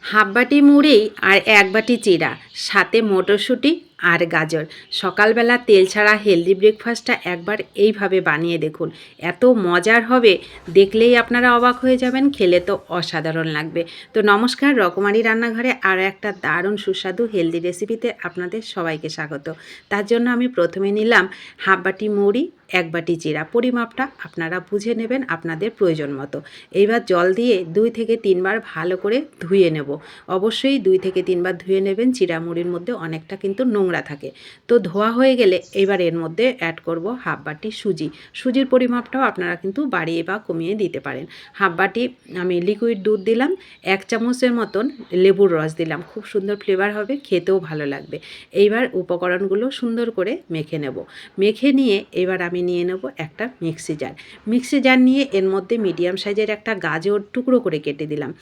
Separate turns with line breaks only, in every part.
Half বাটি মুড়ি আর এক বাটি চিড়া, সাথে মটরশুঁটি আর গাজর। সকালবেলা তেল ছাড়া হেলদি ব্রেকফাস্টটা একবার এইভাবে বানিয়ে দেখুন, এত মজার হবে, দেখলেই আপনারা অবাক হয়ে যাবেন, খেলে তো অসাধারণ লাগবে। তো নমস্কার, রকমারি রান্নাঘরে আরও একটা দারুণ সুস্বাদু হেলদি রেসিপিতে আপনাদের সবাইকে স্বাগত। তার জন্য আমি প্রথমে নিলাম হাফ বাটি মুড়ি, এক বাটি চিড়া। পরিমাপটা আপনারা বুঝে নেবেন আপনাদের প্রয়োজন মতো। এইবার জল দিয়ে 2 থেকে 3 বার ভালো করে ধুয়ে নেব। অবশ্যই 2 থেকে 3 বার ধুয়ে নেবেন, চিড়া মুড়ির মধ্যে অনেকটা কিন্তু নোংরা থাকে। তো ধোয়া হয়ে গেলে এবার এর মধ্যে অ্যাড করব হাফ বাটি সুজি। সুজির পরিমাপটাও আপনারা কিন্তু বাড়িয়ে বা কমিয়ে দিতে পারেন। হাফ বাটি আমি লিকুইড দুধ দিলাম, 1 চামচের মতন লেবুর রস দিলাম, খুব সুন্দর ফ্লেভার হবে, খেতেও ভালো লাগবে। এইবার উপকরণগুলো সুন্দর করে মেখে নেব। মেখে নিয়ে এবার আমি নিয়ে নেব একটা মিক্সি জার। মিক্সি জার নিয়ে এর মধ্যে মিডিয়াম সাইজের একটা গাজর টুকরো করে কেটে দিলাম।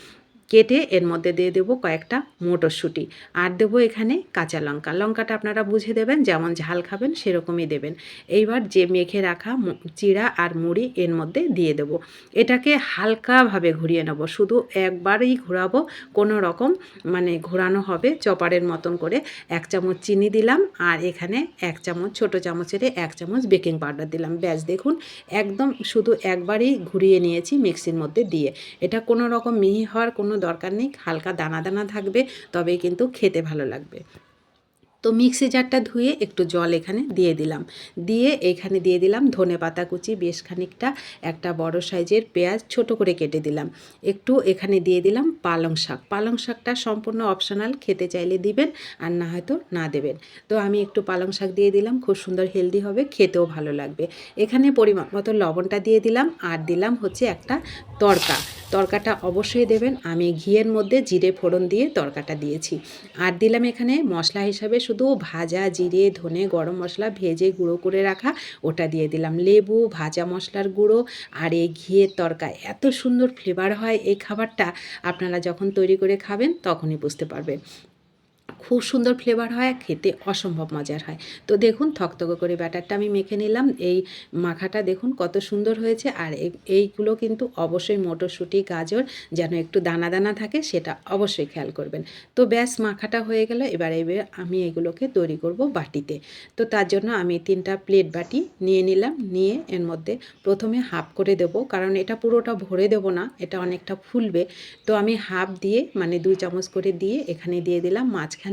কেটে এর মধ্যে দিয়ে দেবো কয়েকটা মটরশুঁটি, আর দেবো এখানে কাঁচা লঙ্কা। লঙ্কাটা আপনারা বুঝে দেবেন, যেমন ঝাল খাবেন সেরকমই দেবেন। এইবার যে মেখে রাখা চিড়া আর মুড়ি এর মধ্যে দিয়ে দেবো। এটাকে হালকাভাবে ঘুরিয়ে নেব, শুধু একবারই ঘোরাবো, কোনো রকম মানে ঘোরানো হবে চপারের মতন করে। 1 চামচ চিনি দিলাম, আর এখানে 1 চামচ, ছোটো চামচের 1 চামচ বেকিং পাউডার দিলাম। ব্যাস দেখুন, একদম শুধু একবারই ঘুরিয়ে নিয়েছি মিক্সির মধ্যে দিয়ে। এটা কোনো রকম মিহি হওয়ার কোনো দরকার নেই, হালকা দানা দানা থাকবে, তবেই কিন্তু খেতে ভালো লাগবে। তো মিক্সি জারটা ধুয়ে একটু জল এখানে দিয়ে দিলাম, দিয়ে এখানে দিয়ে দিলাম ধনে পাতা কুচি বেশ খানিকটা, একটা বড় সাইজের পেঁয়াজ ছোট করে কেটে দিলাম, একটু এখানে দিয়ে দিলাম পালং শাক। পালং শাকটা সম্পূর্ণ অপশনাল, খেতে চাইলে দিবেন আর না হয়তো না দেবেন। তো আমি একটু পালং শাক দিয়ে দিলাম, খুব সুন্দর হেলদি হবে, খেতেও ভালো লাগবে। এখানে পরিমাণ মতো লবণটা দিয়ে দিলাম, আর দিলাম হচ্ছে একটা তড়কা। তড়কাটা অবশ্যই দেবেন, আমি ঘিয়ের মধ্যে জিরে ফোড়ন দিয়ে তড়কাটা দিয়েছি। আর দিলাম এখানে মশলা হিসাবে শুধু ভাজা জিরে, ধনে, গরম মশলা ভেজে গুঁড়ো করে রাখা, ওটা দিয়ে দিলাম, লেবু, ভাজা মশলার গুঁড়ো, আর এই ঘিয়ের তড়কা। এত সুন্দর ফ্লেভার হয় এই খাবারটা, আপনারা যখন তৈরি করে খাবেন তখনই বুঝতে পারবেন। খুব সুন্দর ফ্লেভার হয়, খেতে অসম্ভব মজার হয়। তো দেখুন, থকথকে করে ব্যাটারটা আমি মেখে নিলাম। এই মাখাটা দেখুন কত সুন্দর হয়েছে। আর এইগুলো কিন্তু অবশ্যই মটরশুঁটি, গাজর যেন একটু দানা দানা থাকে, সেটা অবশ্যই খেয়াল করবেন। তো ব্যাস মাখাটা হয়ে গেল। এবার আমি এগুলোকে তৈরি করব বাটিতে। তো তার জন্য আমি 3টা প্লেট বাটি নিয়ে নিলাম, নিয়ে এর মধ্যে প্রথমে হাফ করে দেব, কারণ এটা পুরোটা ভরে দেব না, এটা অনেকটা ফুলবে। তো আমি হাফ দিয়ে মানে 2 চামচ করে দিয়ে এখানে দিয়ে দিলাম, মাঝখানে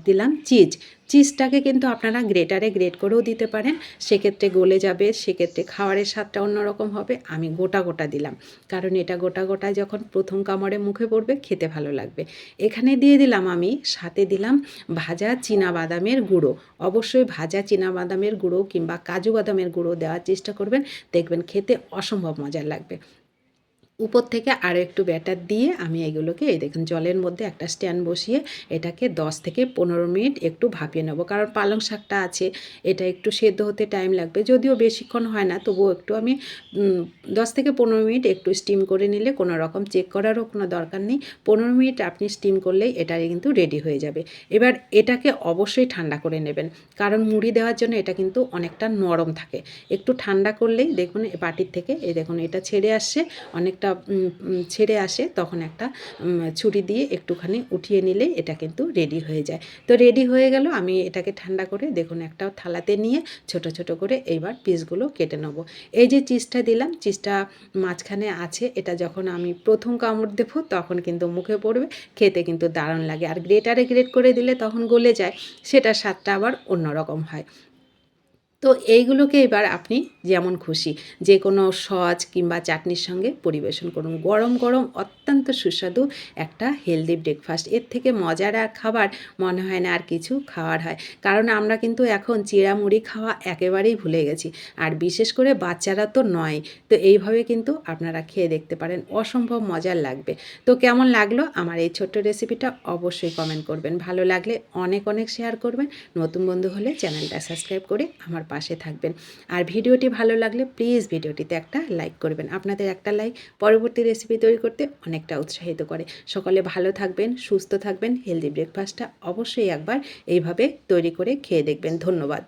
দিলাম চিজটাকে কিন্তু আপনারা গ্রেটারে গ্রেট করেও দিতে পারেন, সেক্ষেত্রে গলে যাবে, সেক্ষেত্রে খাওয়ারের স্বাদটা অন্যরকম হবে। আমি গোটা গোটা দিলাম, কারণ এটা গোটা গোটা যখন প্রথম কামড়ে মুখে পড়বে খেতে ভালো লাগবে। এখানে দিয়ে দিলাম আমি সাথে দিলাম ভাজা চীনা বাদামের গুঁড়ো। অবশ্যই ভাজা চীনা বাদামের গুঁড়ো কিংবা কাজু বাদামের গুঁড়ো দেওয়ার চেষ্টা করবেন, দেখবেন খেতে অসম্ভব মজার লাগবে। উপর থেকে আরও একটু ব্যাটার দিয়ে আমি এগুলোকে, এই দেখুন, জলের মধ্যে একটা স্ট্যান্ড বসিয়ে এটাকে 10 থেকে 15 মিনিট একটু ভাপিয়ে নেব, কারণ পালং শাকটা আছে, এটা একটু সেদ্ধ হতে টাইম লাগবে, যদিও বেশিক্ষণ হয় না, তবুও একটু আমি 10 থেকে 15 মিনিট একটু স্টিম করে নিলে, কোনো রকম চেক করারও কোনো দরকার নেই, 15 মিনিট আপনি স্টিম করলেই এটা কিন্তু রেডি হয়ে যাবে। এবার এটাকে অবশ্যই ঠান্ডা করে নেবেন, কারণ মুড়ি দেওয়ার জন্য এটা কিন্তু অনেকটা নরম থাকে। একটু ঠান্ডা করলেই দেখুন বাটির থেকে এই দেখুন এটা ছেড়ে আসছে, অনেকটা ছেড়ে আসে, তখন একটা ছুরি দিয়ে একটুখানি উঠিয়ে নিলে এটা কিন্তু রেডি হয়ে যায়। তো রেডি হয়ে গেল, আমি এটাকে ঠান্ডা করে দেখুন একটা থালাতে নিয়ে ছোট ছোট করে এইবার পিসগুলো কেটে নেব। এই যে চিজটা দিলাম, চিজটা মাঝখানে আছে, এটা যখন আমি প্রথম কামড় দেবো তখন কিন্তু মুখে পড়বে, খেতে কিন্তু দারুণ লাগে। আর গ্রেটারে গ্রেট করে দিলে তখন গলে যায়, সেটার স্বাদটা আবার অন্যরকম হয়। তো এইগুলোকে এবার আপনি যেমন খুশি যে কোনো সস কিংবা চাটনির সঙ্গে পরিবেশন করুন। গরম গরম অত্যন্ত সুস্বাদু একটা হেলদি ব্রেকফাস্ট, এর থেকে মজার আর খাবার মনে হয় না আর কিছু খাওয়ার হয়। কারণ আমরা কিন্তু এখন চিড়া মুড়ি খাওয়া একেবারেই ভুলে গেছি, আর বিশেষ করে বাচ্চারা তো নয়। তো এইভাবে কিন্তু আপনারা খেয়ে দেখতে পারেন, অসম্ভব মজার লাগবে। তো কেমন লাগলো আমার এই ছোট্ট রেসিপিটা অবশ্যই কমেন্ট করবেন, ভালো লাগলে অনেক অনেক শেয়ার করবেন, নতুন বন্ধু হলে চ্যানেলটা সাবস্ক্রাইব করে আমার পাশে থাকবেন। আর ভিডিওটি ভালো লাগলে প্লিজ ভিডিওটিতে একটা লাইক করবেন, আপনাদের একটা লাইক পরবর্তী রেসিপি তৈরি করতে অনেকটা উৎসাহিত করে। সকলে ভালো থাকবেন, সুস্থ থাকবেন, হেলদি ব্রেকফাস্টটা অবশ্যই একবার এইভাবে তৈরি করে খেয়ে দেখবেন। ধন্যবাদ।